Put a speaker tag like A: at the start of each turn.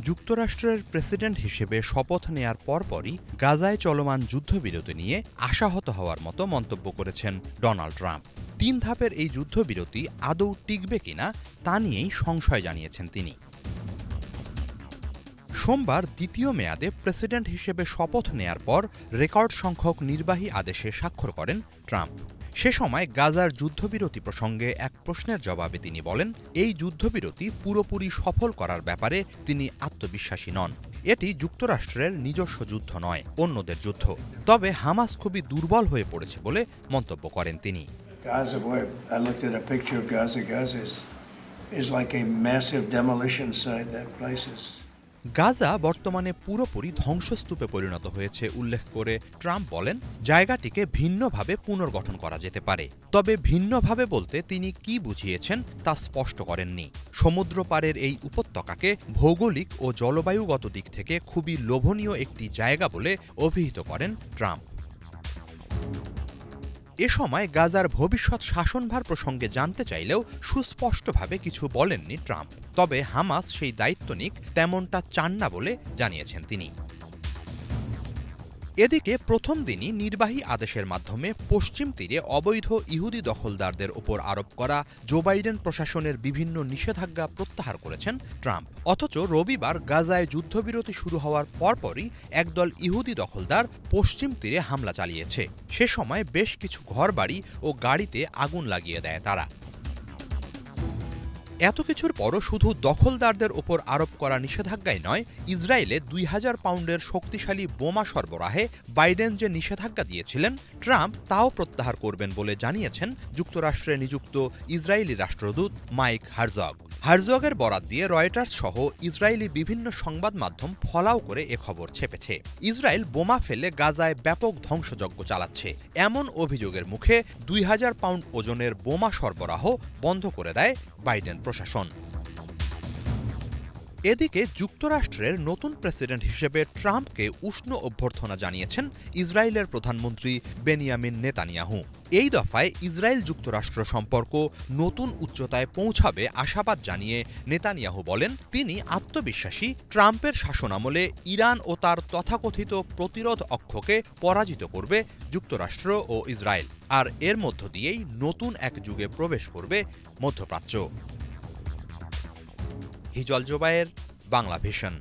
A: যুক্তরাষ্ট্রের প্রেসিডেন্ট হিসেবে শপথ নেয়ার পরপরই গাজায় চলমান যুদ্ধবিরতি নিয়ে আশাহত হওয়ার মতো মন্তব্য করেছেন ডোনাল্ড ট্রাম্প। ৩ ধাপের এই যুদ্ধবিরতি আদৌ টিকবে কিনা তা নিয়েই সংশয় জানিয়েছেন তিনি। সোমবার দ্বিতীয় মেয়াদে প্রেসিডেন্ট হিসেবে শপথ নেয়ার পর রেকর্ড সংখ্যক নির্বাহী আদেশে স্বাক্ষর করেন ট্রাম্প। সে সময় গাজার যুদ্ধবিরতি প্রসঙ্গে এক প্রশ্নের জবাবে তিনি বলেন, এই যুদ্ধবিরতি পুরোপুরি সফল করার ব্যাপারে তিনি আত্মবিশ্বাসী নন। এটি যুক্তরাষ্ট্রের নিজস্ব যুদ্ধ নয়, অন্যদের যুদ্ধ। তবে হামাস খুবই দুর্বল হয়ে পড়েছে বলে মন্তব্য করেন তিনি। গাজা বর্তমানে পুরোপুরি ধ্বংসস্তূপে পরিণত হয়েছে উল্লেখ করে ট্রাম্প বলেন, জায়গাটিকে ভিন্নভাবে পুনর্গঠন করা যেতে পারে। তবে ভিন্নভাবে বলতে তিনি কি বুঝিয়েছেন তা স্পষ্ট করেননি। সমুদ্র পাড়ের এই উপত্যকাকে ভৌগোলিক ও জলবায়ুগত দিক থেকে খুবই লোভনীয় একটি জায়গা বলে অভিহিত করেন ট্রাম্প। এ সময় গাজার ভবিষ্যৎ শাসনভার প্রসঙ্গে জানতে চাইলেও সুস্পষ্টভাবে কিছু বলেননি ট্রাম্প। তবে হামাস সেই দায়িত্ব নিক তেমনটা চান না বলে জানিয়েছেন তিনি। এদিকে প্রথম দিনই নির্বাহী আদেশের মাধ্যমে পশ্চিম তীরে অবৈধ ইহুদি দখলদারদের ওপর আরোপ করা জো বাইডেন প্রশাসনের বিভিন্ন নিষেধাজ্ঞা প্রত্যাহার করেছেন ট্রাম্প। অথচ রবিবার গাজায় যুদ্ধবিরতি শুরু হওয়ার পরপরই একদল ইহুদি দখলদার পশ্চিম তীরে হামলা চালিয়েছে। সে সময় বেশ কিছু ঘরবাড়ি ও গাড়িতে আগুন লাগিয়ে দেয় তারা। এত কিছুর পরও শুধু দখলদারদের ওপর আরোপ করা নিষেধাজ্ঞাই নয়, ইসরায়েলে ২,০০০ পাউন্ডের শক্তিশালী বোমা সরবরাহে বাইডেন যে নিষেধাজ্ঞা দিয়েছিলেন, ট্রাম্প তাও প্রত্যাহার করবেন বলে জানিয়েছেন যুক্তরাষ্ট্রে নিযুক্ত ইসরায়েলি রাষ্ট্রদূত মাইক হারজগ। হারজগের বরাত দিয়ে রয়টার্স সহ ইসরায়েলি বিভিন্ন সংবাদ মাধ্যম ফলাও করে এ খবর ছেপেছে। ইসরায়েল বোমা ফেলে গাজায় ব্যাপক ধ্বংসযজ্ঞ চালাচ্ছে, এমন অভিযোগের মুখে ২,০০০ পাউন্ড ওজনের বোমা সরবরাহ বন্ধ করে দেয় বাইডেন প্রশাসন। এদিকে যুক্তরাষ্ট্রের নতুন প্রেসিডেন্ট হিসেবে ট্রাম্পকে উষ্ণ অভ্যর্থনা জানিয়েছেন ইসরায়েলের প্রধানমন্ত্রী বেনিয়ামিন নেতানিয়াহু। এই দফায় ইসরায়েল যুক্তরাষ্ট্র সম্পর্ক নতুন উচ্চতায় পৌঁছাবে আশাবাদ জানিয়ে নেতানিয়াহু বলেন, তিনি আত্মবিশ্বাসী ট্রাম্পের শাসনামলে ইরান ও তার তথাকথিত প্রতিরোধ অক্ষকে পরাজিত করবে যুক্তরাষ্ট্র ও ইসরায়েল, আর এর মধ্য দিয়েই নতুন এক যুগে প্রবেশ করবে মধ্যপ্রাচ্য। হিজল জোবায়ের, বাংলা ভিশন।